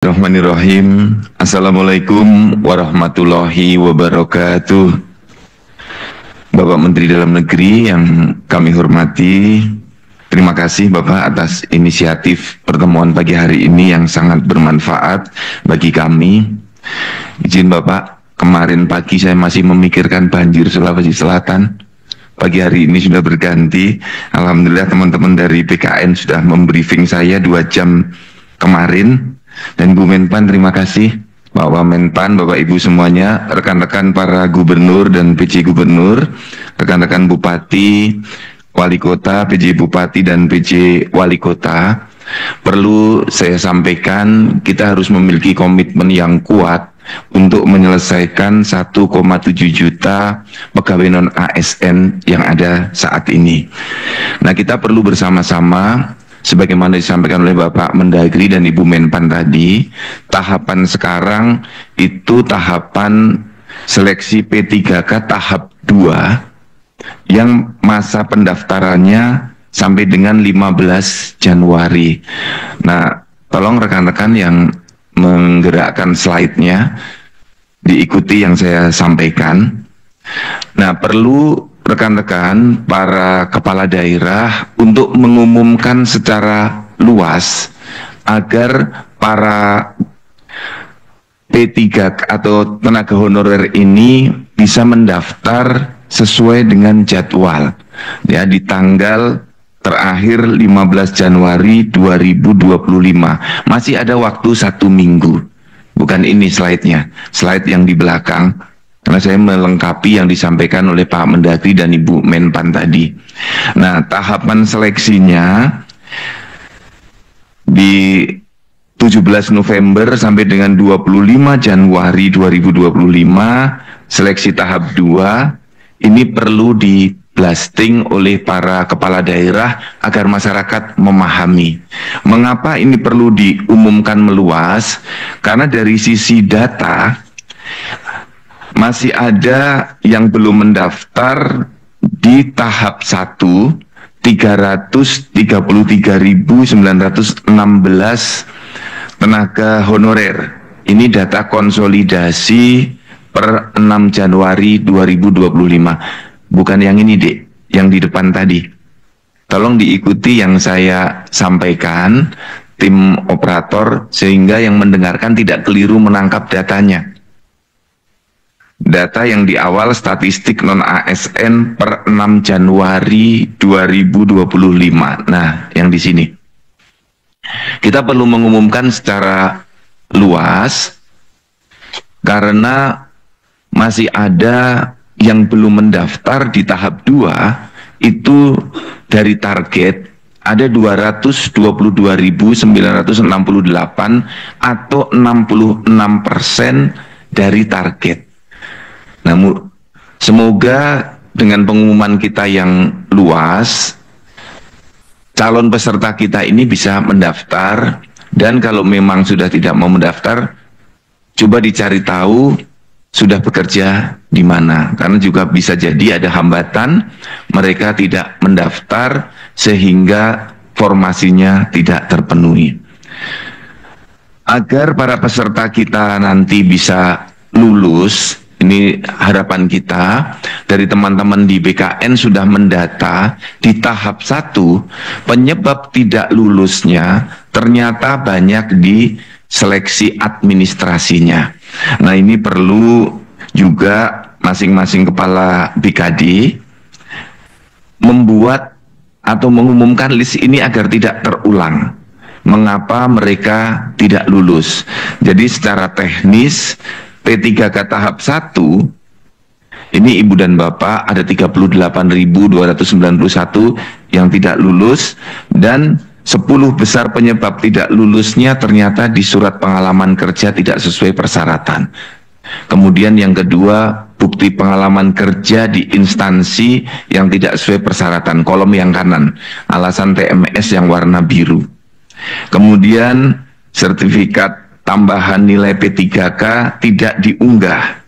Bismillahirrahmanirrahim. Assalamualaikum warahmatullahi wabarakatuh. Bapak Menteri Dalam Negeri yang kami hormati, terima kasih Bapak atas inisiatif pertemuan pagi hari ini yang sangat bermanfaat bagi kami. Izin Bapak, kemarin pagi saya masih memikirkan banjir Sulawesi Selatan. Pagi hari ini sudah berganti. Alhamdulillah teman-teman dari BKN sudah membriefing saya 2 jam kemarin. Dan Bu Menpan, terima kasih Bapak Menpan, Bapak Ibu semuanya, rekan-rekan para gubernur dan PJ gubernur, rekan-rekan bupati, wali kota, PJ bupati dan PJ wali kota. Perlu saya sampaikan, kita harus memiliki komitmen yang kuat untuk menyelesaikan 1,7 juta pegawai non ASN yang ada saat ini. Nah, kita perlu bersama-sama, sebagaimana disampaikan oleh Bapak Mendagri dan Ibu Menpan tadi, tahapan sekarang itu tahapan seleksi P3K tahap 2 yang masa pendaftarannya sampai dengan 15 Januari. Nah, tolong rekan-rekan yang menggerakkan slide-nya diikuti yang saya sampaikan. Nah, perlu rekan-rekan para kepala daerah untuk mengumumkan secara luas agar para P3 atau tenaga honorer ini bisa mendaftar sesuai dengan jadwal ya, di tanggal terakhir 15 Januari 2025. Masih ada waktu 1 minggu. Bukan ini slide-nya, slide yang di belakang, karena saya melengkapi yang disampaikan oleh Pak Mendagri dan Ibu Menpan tadi. Nah, tahapan seleksinya di 17 November sampai dengan 25 Januari 2025, seleksi tahap 2 ini perlu di blasting oleh para kepala daerah agar masyarakat memahami. Mengapa ini perlu diumumkan meluas? Karena dari sisi data masih ada yang belum mendaftar di tahap 1, 333.916 tenaga honorer. Ini data konsolidasi per 6 Januari 2025. Bukan yang ini, Dek, yang di depan tadi. Tolong diikuti yang saya sampaikan, tim operator, sehingga yang mendengarkan tidak keliru menangkap datanya. Data yang di awal statistik non-ASN per 6 Januari 2025. Nah, yang di sini. Kita perlu mengumumkan secara luas karena masih ada yang belum mendaftar di tahap 2 itu dari target ada 222.968 atau 66% dari target. Namun semoga dengan pengumuman kita yang luas, calon peserta kita ini bisa mendaftar, dan kalau memang sudah tidak mau mendaftar, coba dicari tahu sudah bekerja di mana, karena juga bisa jadi ada hambatan mereka tidak mendaftar sehingga formasinya tidak terpenuhi. Agar para peserta kita nanti bisa lulus, ini harapan kita dari teman-teman di BKN sudah mendata di tahap 1 penyebab tidak lulusnya ternyata banyak di seleksi administrasinya. Nah, ini perlu juga masing-masing kepala BKD membuat atau mengumumkan list ini agar tidak terulang. Mengapa mereka tidak lulus? Jadi secara teknis P3K tahap 1 ini Ibu dan Bapak ada 38.291 yang tidak lulus, dan 10 besar penyebab tidak lulusnya ternyata di surat pengalaman kerja tidak sesuai persyaratan. Kemudian yang kedua, bukti pengalaman kerja di instansi yang tidak sesuai persyaratan, kolom yang kanan, alasan TMS yang warna biru. Kemudian sertifikat tambahan nilai P3K tidak diunggah.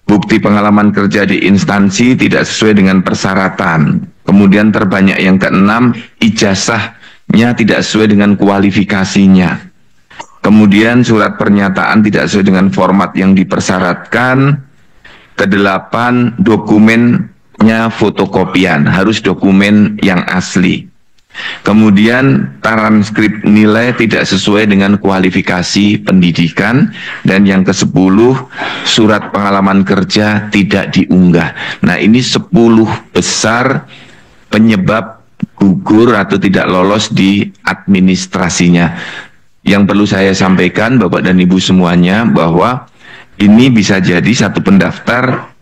Bukti pengalaman kerja di instansi tidak sesuai dengan persyaratan. Kemudian terbanyak yang keenam, ijazahnya tidak sesuai dengan kualifikasinya. Kemudian surat pernyataan tidak sesuai dengan format yang dipersyaratkan. Kedelapan, dokumennya fotokopian, harus dokumen yang asli. Kemudian transkrip nilai tidak sesuai dengan kualifikasi pendidikan. Dan yang ke-10, surat pengalaman kerja tidak diunggah. Nah, ini 10 besar penyebab gugur atau tidak lolos di administrasinya. Yang perlu saya sampaikan Bapak dan Ibu semuanya, bahwa ini bisa jadi satu pendaftar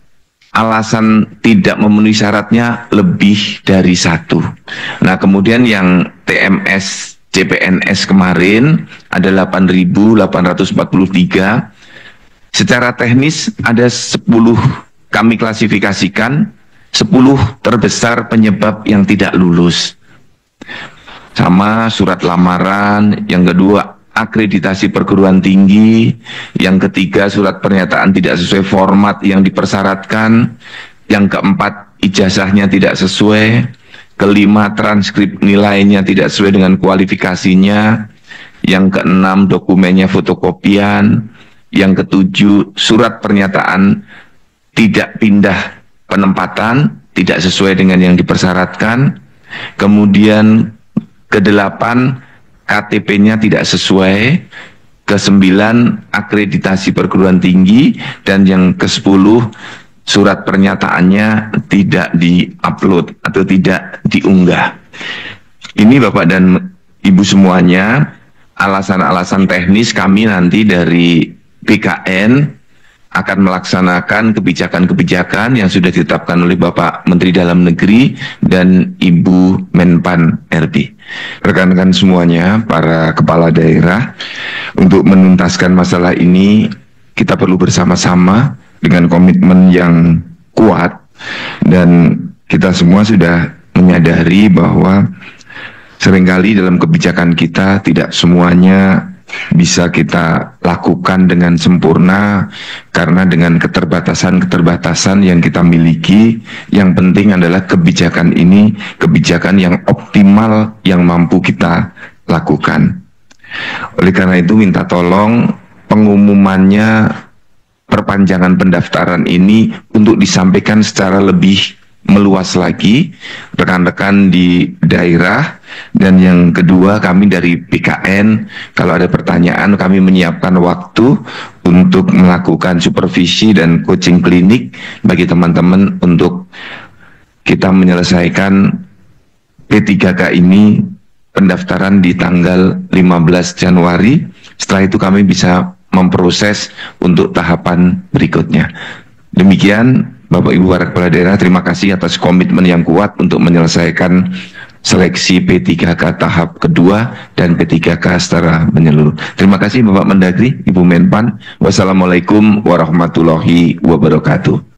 alasan tidak memenuhi syaratnya lebih dari satu. Nah, kemudian yang TMS CPNS kemarin ada 8.843. Secara teknis ada 10, kami klasifikasikan 10 terbesar penyebab yang tidak lulus. Sama surat lamaran, yang kedua akreditasi perguruan tinggi, yang ketiga surat pernyataan tidak sesuai format yang dipersyaratkan, yang keempat ijazahnya tidak sesuai, kelima transkrip nilainya tidak sesuai dengan kualifikasinya, yang keenam dokumennya fotokopian, yang ketujuh surat pernyataan tidak pindah penempatan, tidak sesuai dengan yang dipersyaratkan, kemudian kedelapan KTP-nya tidak sesuai, ke-9 akreditasi perguruan tinggi, dan yang ke-10 surat pernyataannya tidak di-upload atau tidak diunggah. Ini Bapak dan Ibu semuanya alasan-alasan teknis. Kami nanti dari BKN akan melaksanakan kebijakan-kebijakan yang sudah ditetapkan oleh Bapak Menteri Dalam Negeri dan Ibu Menpan RB. Rekan-rekan semuanya, para kepala daerah, untuk menuntaskan masalah ini kita perlu bersama-sama dengan komitmen yang kuat, dan kita semua sudah menyadari bahwa seringkali dalam kebijakan kita tidak semuanya bisa kita lakukan dengan sempurna karena dengan keterbatasan-keterbatasan yang kita miliki. Yang penting adalah kebijakan ini kebijakan yang optimal yang mampu kita lakukan. Oleh karena itu minta tolong pengumumannya perpanjangan pendaftaran ini untuk disampaikan secara lebih meluas lagi rekan-rekan di daerah. Dan yang kedua, kami dari BKN kalau ada pertanyaan kami menyiapkan waktu untuk melakukan supervisi dan coaching klinik bagi teman-teman untuk kita menyelesaikan P3K ini pendaftaran di tanggal 15 Januari. Setelah itu kami bisa memproses untuk tahapan berikutnya. Demikian Bapak Ibu para kepala daerah, terima kasih atas komitmen yang kuat untuk menyelesaikan seleksi P3K tahap kedua dan P3K secara menyeluruh. Terima kasih Bapak Mendagri, Ibu Menpan. Wassalamualaikum warahmatullahi wabarakatuh.